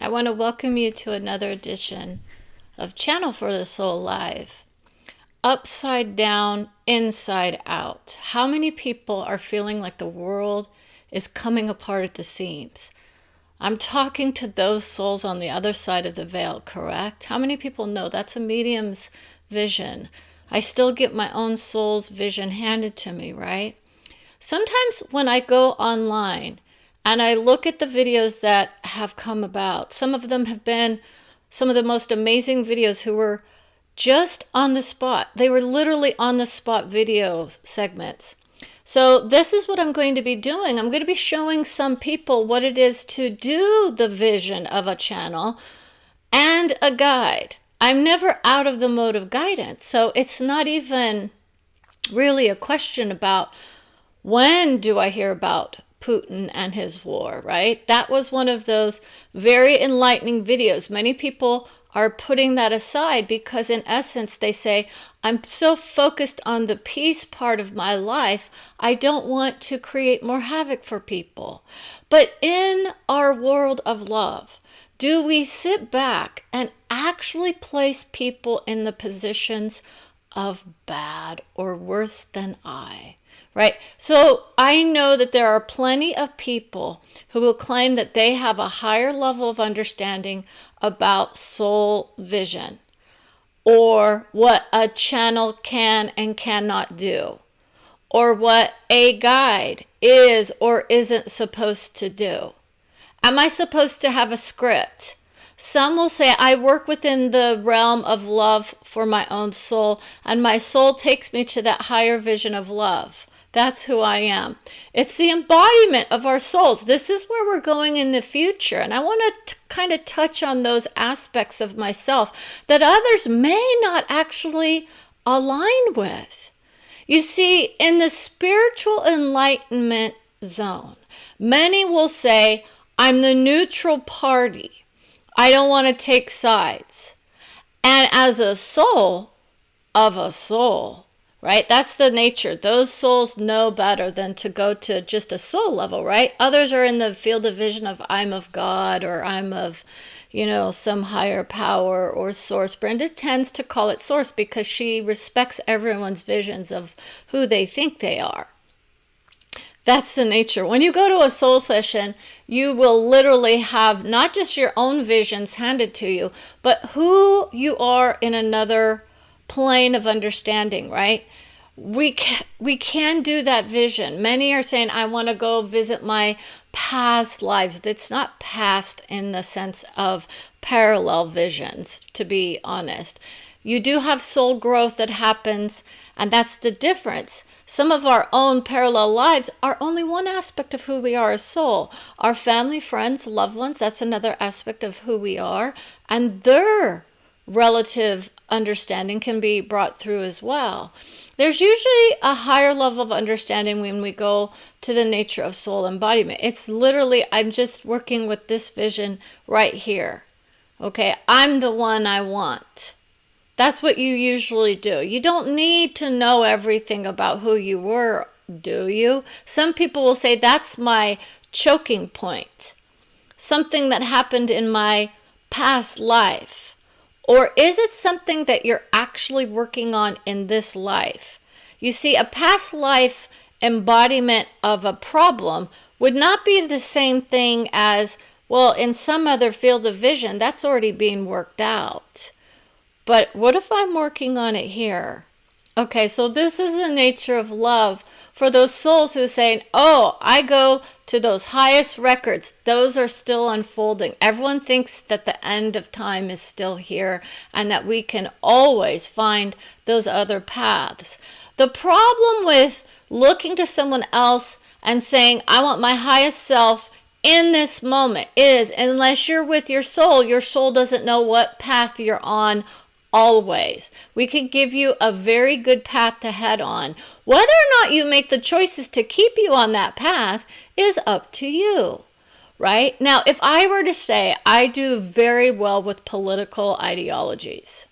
I want to welcome you to another edition of Channel for the Soul Live. Upside down, inside out. How many people are feeling like the world is coming apart at the seams? I'm talking to those souls on the other side of the veil, correct? How many people know that's a medium's vision? I still get my own soul's vision handed to me, right? Sometimes when I go online and I look at the videos that have come about, some of them have been some of the most amazing videos who were just on the spot. They were literally on the spot video segments. So this is what I'm going to be doing. I'm going to be showing some people what it is to do the vision of a channel and a guide. I'm never out of the mode of guidance. So it's not even really a question about when do I hear about Putin and his war, right? That was one of those very enlightening videos. Many people are putting that aside because in essence they say, I'm so focused on the peace part of my life, I don't want to create more havoc for people. But in our world of love, do we sit back and actually place people in the positions of bad or worse than I? Right? So I know that there are plenty of people who will claim that they have a higher level of understanding about soul vision or what a channel can and cannot do or what a guide is or isn't supposed to do. Am I supposed to have a script? Some will say, I work within the realm of love for my own soul, and my soul takes me to that higher vision of love. That's who I am. It's the embodiment of our souls. This is where we're going in the future. And I want to kind of touch on those aspects of myself that others may not actually align with. You see, in the spiritual enlightenment zone, many will say, I'm the neutral party. I don't want to take sides. And as a soul of a soul, right? That's the nature. Those souls know better than to go to just a soul level, right? Others are in the field of vision of I'm of God or I'm of, some higher power or source. Brenda tends to call it source because she respects everyone's visions of who they think they are. That's the nature. When you go to a soul session, you will literally have not just your own visions handed to you, but who you are in another plane of understanding, right? We can do that vision. Many are saying, I want to go visit my past lives. It's not past in the sense of parallel visions, to be honest. You do have soul growth that happens, and that's the difference. Some of our own parallel lives are only one aspect of who we are as soul. Our family, friends, loved ones, that's another aspect of who we are, and their relative understanding can be brought through as well. There's usually a higher level of understanding when we go to the nature of soul embodiment. It's literally, I'm just working with this vision right here. Okay, I'm the one I want. That's what you usually do. You don't need to know everything about who you were, do you? Some people will say, that's my choking point. Something that happened in my past life. Or is it something that you're actually working on in this life? You see, a past life embodiment of a problem would not be the same thing as, well, in some other field of vision, that's already being worked out. But what if I'm working on it here? Okay, so this is the nature of love for those souls who are saying, oh, I go to those highest records. Those are still unfolding. Everyone thinks that the end of time is still here and that we can always find those other paths. The problem with looking to someone else and saying, I want my highest self in this moment is, unless you're with your soul doesn't know what path you're on always. We could give you a very good path to head on. Whether or not you make the choices to keep you on that path is up to you, right? Now, if I were to say I do very well with political ideologies,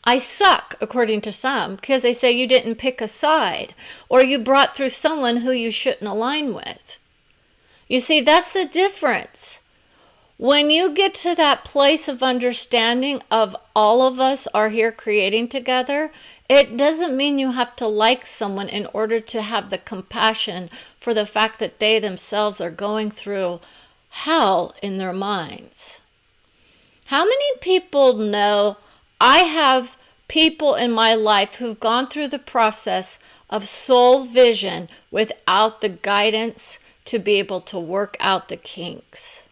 I suck, according to some, because they say you didn't pick a side or you brought through someone who you shouldn't align with. You see, that's the difference. When you get to that place of understanding of all of us are here creating together, it doesn't mean you have to like someone in order to have the compassion for the fact that they themselves are going through hell in their minds. How many people know I have people in my life who've gone through the process of soul vision without the guidance to be able to work out the kinks?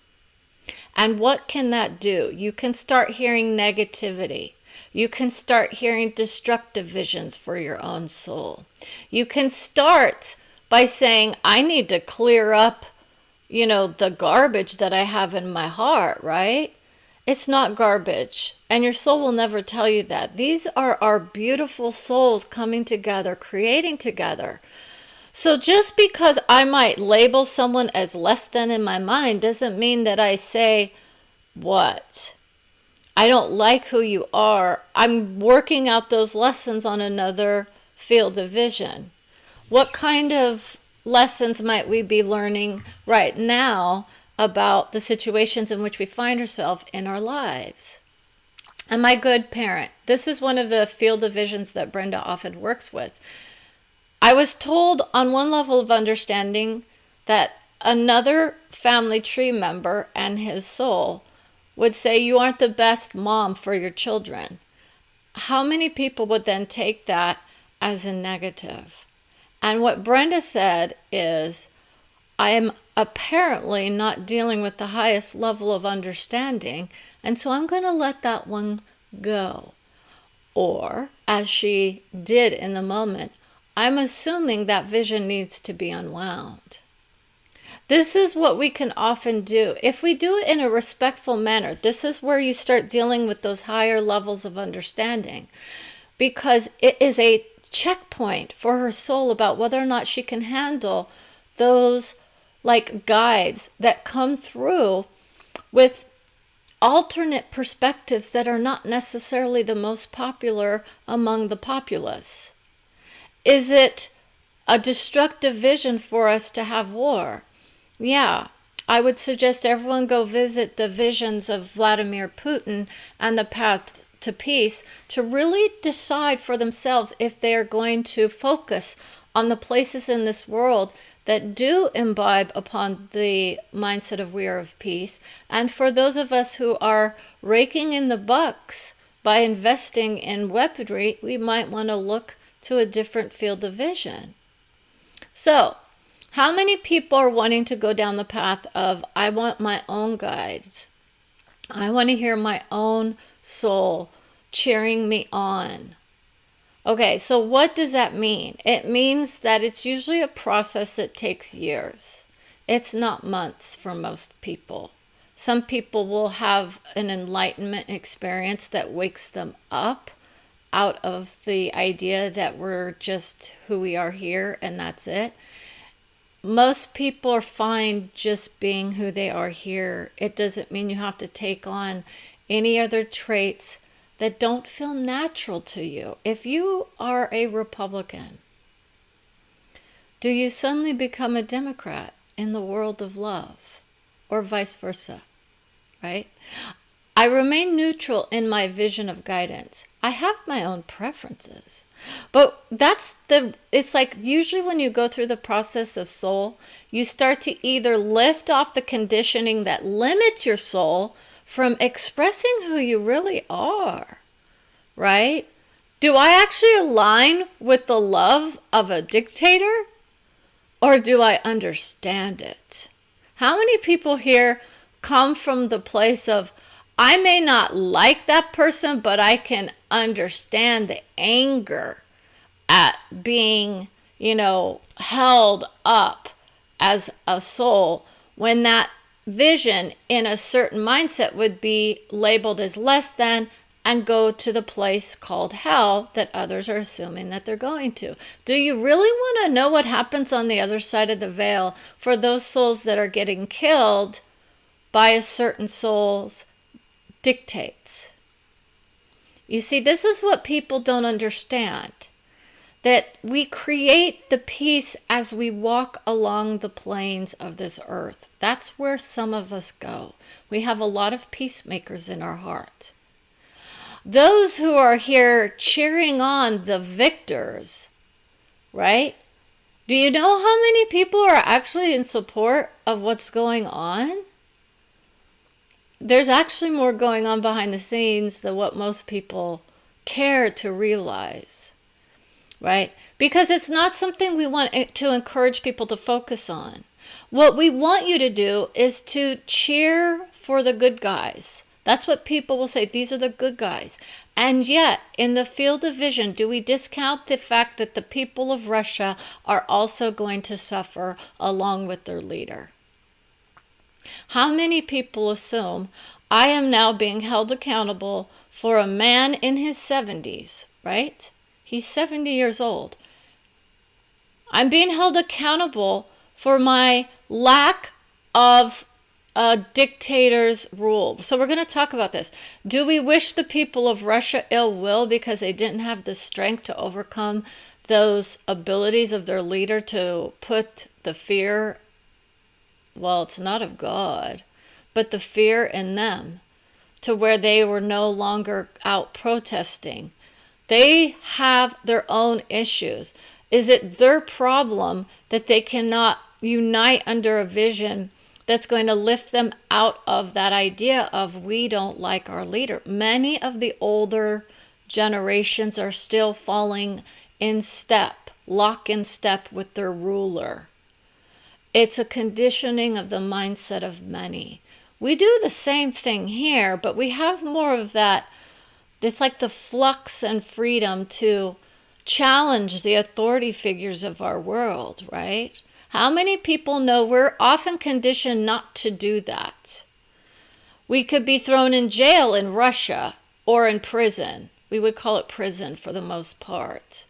And what can that do? You can start hearing negativity. You can start hearing destructive visions for your own soul. You can start by saying, I need to clear up, the garbage that I have in my heart, right? It's not garbage. And your soul will never tell you that. These are our beautiful souls coming together, creating together. So just because I might label someone as less than in my mind doesn't mean that I say, what? I don't like who you are. I'm working out those lessons on another field of vision. What kind of lessons might we be learning right now about the situations in which we find ourselves in our lives? Am I a good parent? This is one of the field of visions that Brenda often works with. I was told on one level of understanding that another family tree member and his soul would say, you aren't the best mom for your children. How many people would then take that as a negative? And what Brenda said is, I am apparently not dealing with the highest level of understanding, and so I'm going to let that one go. Or, as she did in the moment, I'm assuming that vision needs to be unwound. This is what we can often do. If we do it in a respectful manner, this is where you start dealing with those higher levels of understanding, because it is a checkpoint for her soul about whether or not she can handle those guides that come through with alternate perspectives that are not necessarily the most popular among the populace. Is it a destructive vision for us to have war? Yeah, I would suggest everyone go visit the visions of Vladimir Putin and the path to peace to really decide for themselves if they are going to focus on the places in this world that do imbibe upon the mindset of we are of peace. And for those of us who are raking in the bucks by investing in weaponry, we might want to look to a different field of vision. So, how many people are wanting to go down the path of, I want my own guides. I want to hear my own soul cheering me on. Okay, so what does that mean? It means that it's usually a process that takes years. It's not months for most people. Some people will have an enlightenment experience that wakes them up out of the idea that we're just who we are here and that's it. Most people are fine just being who they are here. It doesn't mean you have to take on any other traits that don't feel natural to you. If you are a Republican, do you suddenly become a Democrat in the world of love, or vice versa, right? I remain neutral in my vision of guidance. I have my own preferences. But it's like usually when you go through the process of soul, you start to either lift off the conditioning that limits your soul from expressing who you really are, right? Do I actually align with the love of a dictator, or do I understand it? How many people here come from the place of, I may not like that person, but I can understand the anger at being, held up as a soul, when that vision in a certain mindset would be labeled as less than and go to the place called hell that others are assuming that they're going to. Do you really want to know what happens on the other side of the veil for those souls that are getting killed by a certain soul's dictates? You see, this is what people don't understand. that we create the peace as we walk along the plains of this earth. That's where some of us go. We have a lot of peacemakers in our heart. Those who are here cheering on the victors, right? Do you know how many people are actually in support of what's going on? There's actually more going on behind the scenes than what most people care to realize, right? Because it's not something we want to encourage people to focus on. What we want you to do is to cheer for the good guys. That's what people will say. These are the good guys. And yet, in the field of vision, do we discount the fact that the people of Russia are also going to suffer along with their leader? How many people assume I am now being held accountable for a man in his 70s, right? He's 70 years old. I'm being held accountable for my lack of a dictator's rule. So we're going to talk about this. Do we wish the people of Russia ill will because they didn't have the strength to overcome those abilities of their leader to put the fear, well, it's not of God, but the fear in them to where they were no longer out protesting? They have their own issues. Is it their problem that they cannot unite under a vision that's going to lift them out of that idea of we don't like our leader? Many of the older generations are still falling in step, lock in step with their ruler. It's a conditioning of the mindset of many. We do the same thing here, but we have more of that. It's like the flux and freedom to challenge the authority figures of our world, right? How many people know we're often conditioned not to do that? We could be thrown in jail in Russia or in prison. We would call it prison for the most part.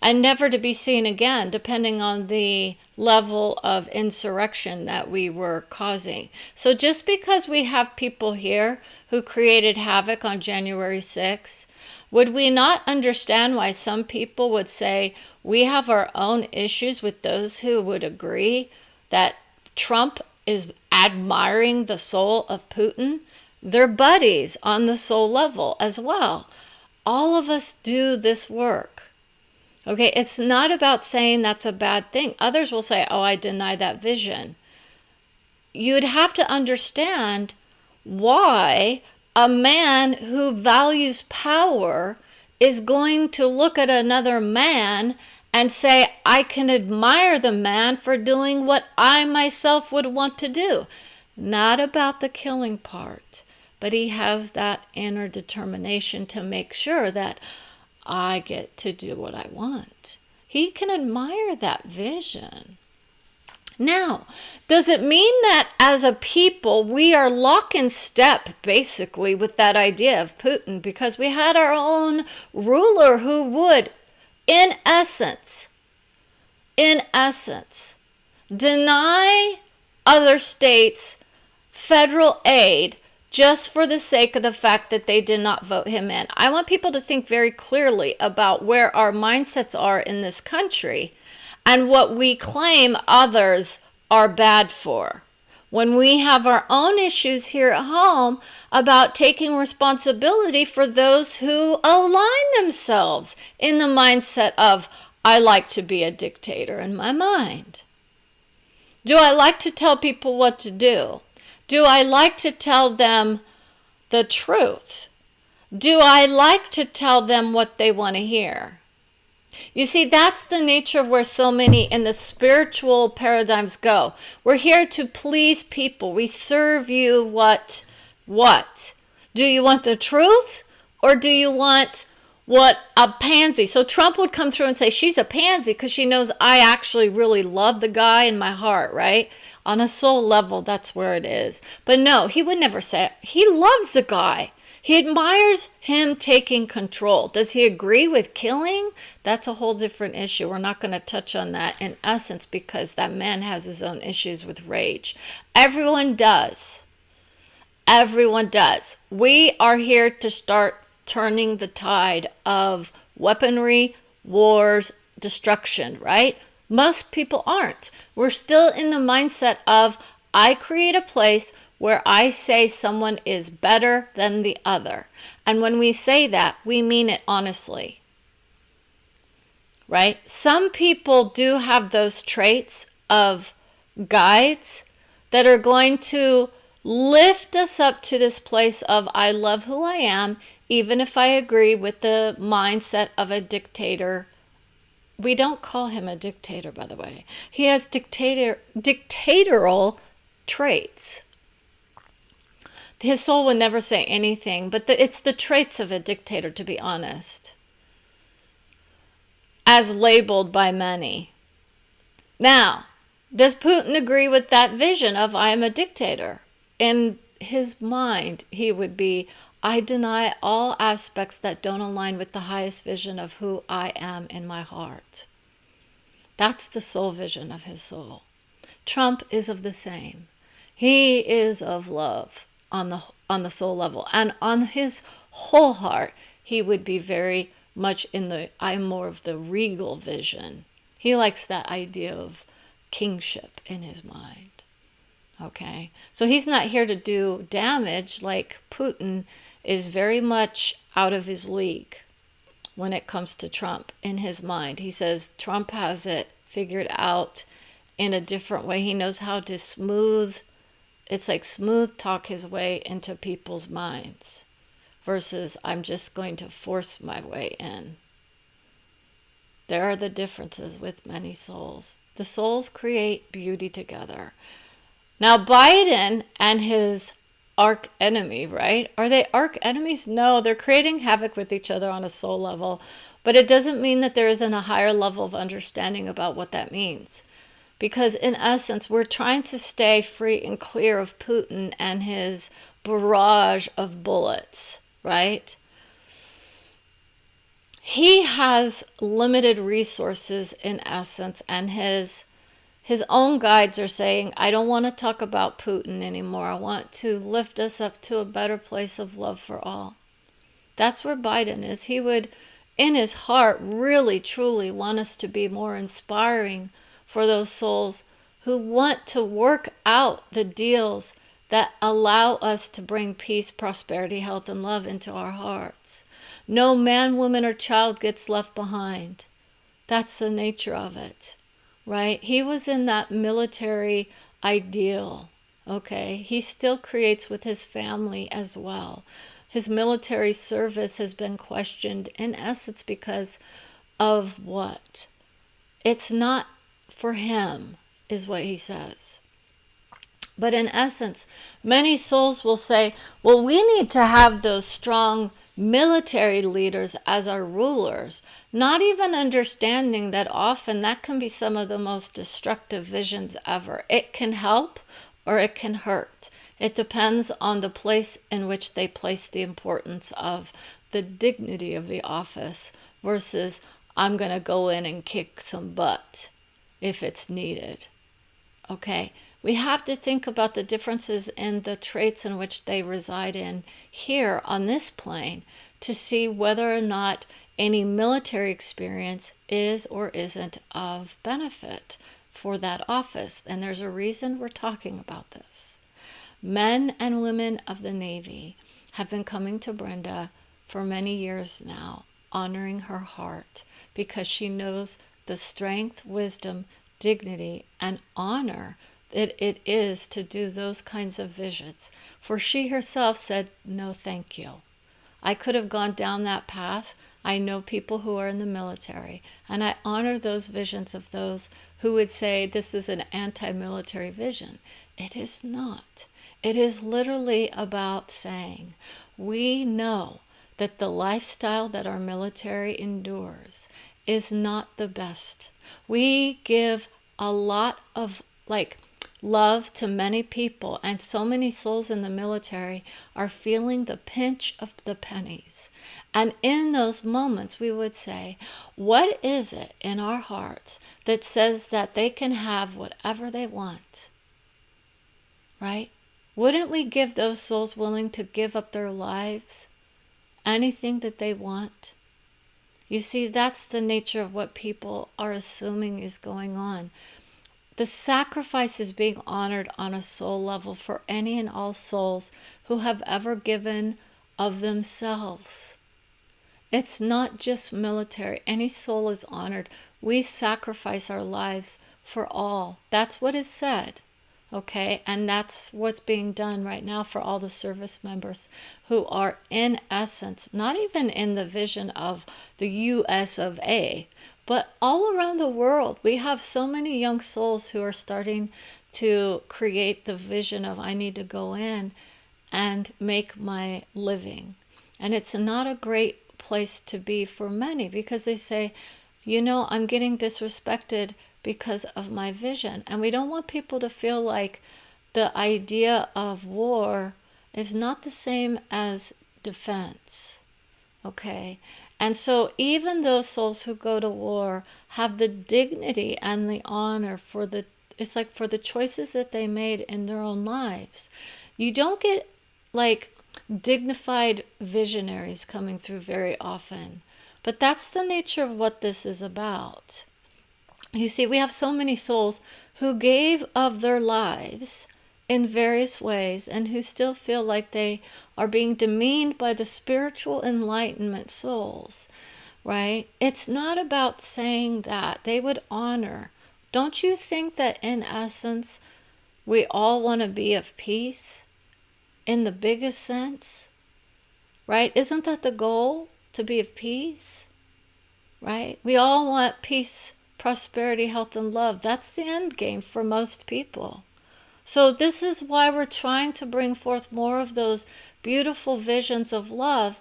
And never to be seen again, depending on the level of insurrection that we were causing. So just because we have people here who created havoc on January 6th, would we not understand why some people would say we have our own issues with those who would agree that Trump is admiring the soul of Putin? They're buddies on the soul level as well. All of us do this work. Okay, it's not about saying that's a bad thing. Others will say, oh, I deny that vision. You'd have to understand why a man who values power is going to look at another man and say, I can admire the man for doing what I myself would want to do. Not about the killing part, but he has that inner determination to make sure that I get to do what I want. He can admire that vision. Now, does it mean that as a people, we are lock in step, basically, with that idea of Putin? Because we had our own ruler who would, in essence, deny other states federal aid just for the sake of the fact that they did not vote him in. I want people to think very clearly about where our mindsets are in this country and what we claim others are bad for. When we have our own issues here at home about taking responsibility for those who align themselves in the mindset of, I like to be a dictator in my mind. Do I like to tell people what to do? Do I like to tell them the truth? Do I like to tell them what they want to hear? You see, that's the nature of where so many in the spiritual paradigms go. We're here to please people. We serve you what? Do you want the truth or do you want what a pansy? So Trump would come through and say, she's a pansy because she knows I actually really love the guy in my heart, right? On a soul level, that's where it is. But no, he would never say it. He loves the guy. He admires him taking control. Does he agree with killing? That's a whole different issue. We're not going to touch on that in essence because that man has his own issues with rage. Everyone does. Everyone does. We are here to start turning the tide of weaponry, wars, destruction, right? Most people aren't. We're still in the mindset of, I create a place where I say someone is better than the other. And when we say that, we mean it honestly, right? Some people do have those traits of guides that are going to lift us up to this place of, I love who I am, even if I agree with the mindset of a dictator. We don't call him a dictator, by the way. He has dictatorial traits. His soul would never say anything, but it's the traits of a dictator, to be honest, as labeled by many. Now, does Putin agree with that vision of, I am a dictator? In his mind, he would be, I deny all aspects that don't align with the highest vision of who I am in my heart. That's the soul vision of his soul. Trump is of the same. He is of love on the soul level. And on his whole heart, he would be very much in the, I'm more of the regal vision. He likes that idea of kingship in his mind. Okay? So he's not here to do damage, like Putin is very much out of his league when it comes to Trump in his mind. He says Trump has it figured out in a different way. He knows how to smooth talk his way into people's minds versus I'm just going to force my way in. There are the differences with many souls. The souls create beauty together. Now, Biden and his arch enemy, right? Are they arch enemies? No, they're creating havoc with each other on a soul level. But it doesn't mean that there isn't a higher level of understanding about what that means. Because in essence, we're trying to stay free and clear of Putin and his barrage of bullets, right? He has limited resources in essence, and his own guides are saying, I don't want to talk about Putin anymore. I want to lift us up to a better place of love for all. That's where Biden is. He would, in his heart, really, truly want us to be more inspiring for those souls who want to work out the deals that allow us to bring peace, prosperity, health, and love into our hearts. No man, woman, or child gets left behind. That's the nature of it, right? He was in that military ideal, okay? He still creates with his family as well. His military service has been questioned in essence because of what? It's not for him, is what he says. But in essence, many souls will say, well, we need to have those strong military leaders as our rulers, not even understanding that often that can be some of the most destructive visions ever. It can help or it can hurt. It depends on the place in which they place the importance of the dignity of the office versus I'm going to go in and kick some butt if it's needed. Okay? We have to think about the differences in the traits in which they reside in here on this plane to see whether or not any military experience is or isn't of benefit for that office. And there's a reason we're talking about this. Men and women of the Navy have been coming to Brenda for many years now, honoring her heart because she knows the strength, wisdom, dignity, and honor that it is to do those kinds of visions. For she herself said, no, thank you. I could have gone down that path. I know people who are in the military, and I honor those visions of those who would say this is an anti-military vision. It is not. It is literally about saying, we know that the lifestyle that our military endures is not the best. We give a lot of love to many people, and so many souls in the military are feeling the pinch of the pennies. And in those moments, we would say, what is it in our hearts that says that they can have whatever they want? Right? Wouldn't we give those souls willing to give up their lives anything that they want? You see, that's the nature of what people are assuming is going on. The sacrifice is being honored on a soul level for any and all souls who have ever given of themselves. It's not just military. Any soul is honored. We sacrifice our lives for all. That's what is said. Okay, and that's what's being done right now for all the service members who are, in essence, not even in the vision of the US of A, but all around the world. We have so many young souls who are starting to create the vision of, I need to go in and make my living. And it's not a great place to be for many, because they say, I'm getting disrespected because of my vision. And we don't want people to feel like the idea of war is not the same as defense. Okay? And so even those souls who go to war have the dignity and the honor for the choices that they made in their own lives. You don't get dignified visionaries coming through very often. But that's the nature of what this is about. You see, we have so many souls who gave of their lives in various ways and who still feel like they are being demeaned by the spiritual enlightenment souls, right? It's not about saying that. They would honor. Don't you think that in essence, we all want to be of peace in the biggest sense, right? Isn't that the goal, to be of peace, right? We all want peace, prosperity, health, and love. That's the end game for most people. So this is why we're trying to bring forth more of those beautiful visions of love,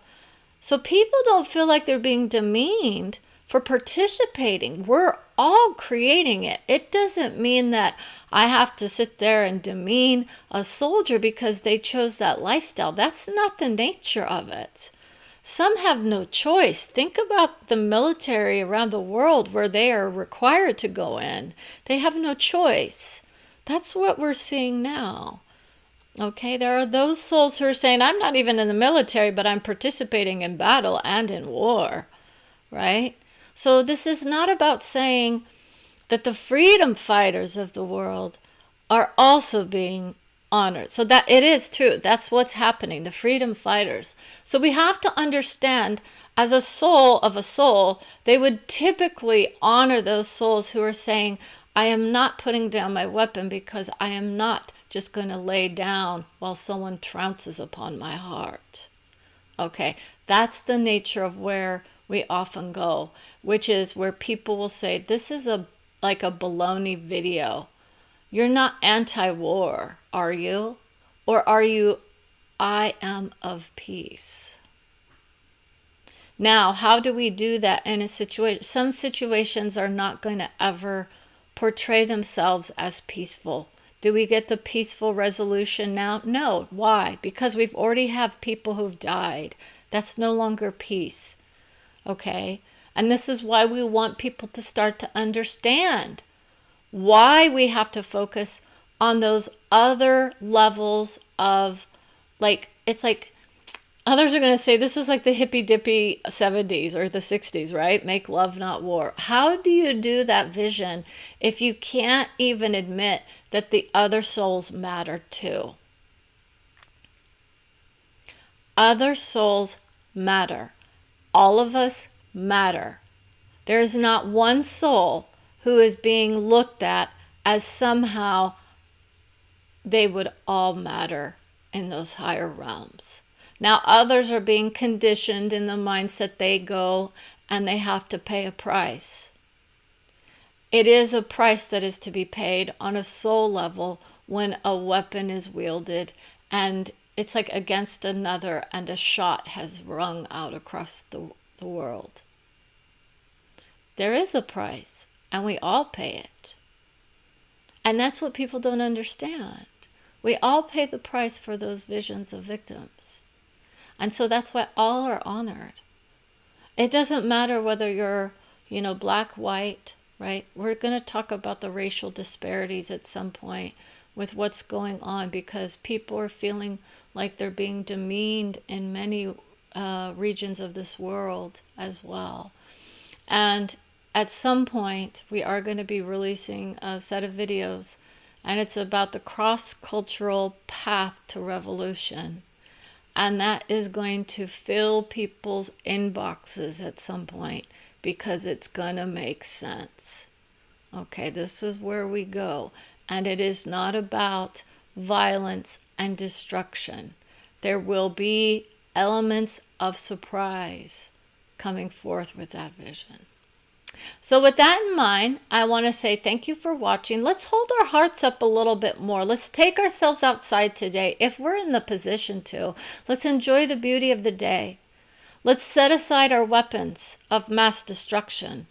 so people don't feel like they're being demeaned for participating. We're all creating it. It doesn't mean that I have to sit there and demean a soldier because they chose that lifestyle. That's not the nature of it. Some have no choice. Think about the military around the world where they are required to go in. They have no choice. That's what we're seeing now. Okay, there are those souls who are saying, I'm not even in the military, but I'm participating in battle and in war, right? So this is not about saying that the freedom fighters of the world are also being honored. So that it is true. That's what's happening, the freedom fighters. So we have to understand, as a soul of a soul, they would typically honor those souls who are saying, I am not putting down my weapon because I am not just going to lay down while someone trounces upon my heart. Okay, that's the nature of where we often go, which is where people will say, this is like a baloney video. You're not anti-war, are you? Or are you, I am of peace? Now, how do we do that in a situation? Some situations are not going to ever portray themselves as peaceful. Do we get the peaceful resolution now? No. Why? Because we've already have people who've died. That's no longer peace. Okay? And this is why we want people to start to understand why we have to focus on those other levels of, it's like, others are going to say this is like the hippy-dippy 70s or the 60s, right? Make love, not war. How do you do that vision if you can't even admit that the other souls matter too? Other souls matter. All of us matter. There is not one soul who is being looked at as somehow they would all matter in those higher realms. Now, others are being conditioned in the mindset they go and they have to pay a price. It is a price that is to be paid on a soul level when a weapon is wielded and it's like against another and a shot has rung out across the world. There is a price and we all pay it. And that's what people don't understand. We all pay the price for those visions of victims. And so that's why all are honored. It doesn't matter whether you're, black, white, right? We're going to talk about the racial disparities at some point with what's going on because people are feeling like they're being demeaned in many regions of this world as well. And at some point, we are going to be releasing a set of videos, and it's about the cross-cultural path to revolution. And that is going to fill people's inboxes at some point, because it's going to make sense. Okay, this is where we go. And it is not about violence and destruction. There will be elements of surprise coming forth with that vision. So with that in mind, I want to say thank you for watching. Let's hold our hearts up a little bit more. Let's take ourselves outside today. If we're in the position to, let's enjoy the beauty of the day. Let's set aside our weapons of mass destruction.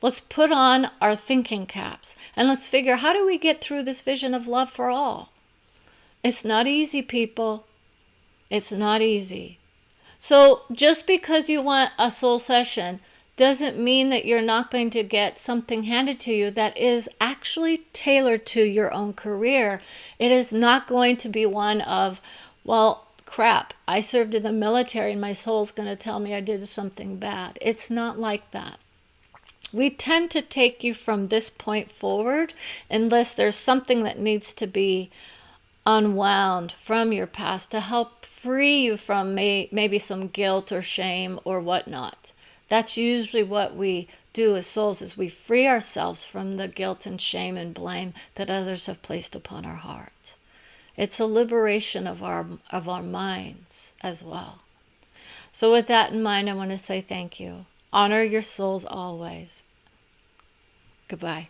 Let's put on our thinking caps, and let's figure, how do we get through this vision of love for all? It's not easy, people. It's not easy. So just because you want a soul session doesn't mean that you're not going to get something handed to you that is actually tailored to your own career. It is not going to be one of, well, crap, I served in the military and my soul's going to tell me I did something bad. It's not like that. We tend to take you from this point forward unless there's something that needs to be unwound from your past to help free you from maybe some guilt or shame or whatnot. That's usually what we do as souls, is we free ourselves from the guilt and shame and blame that others have placed upon our heart. It's a liberation of our minds as well. So with that in mind, I want to say thank you. Honor your souls always. Goodbye.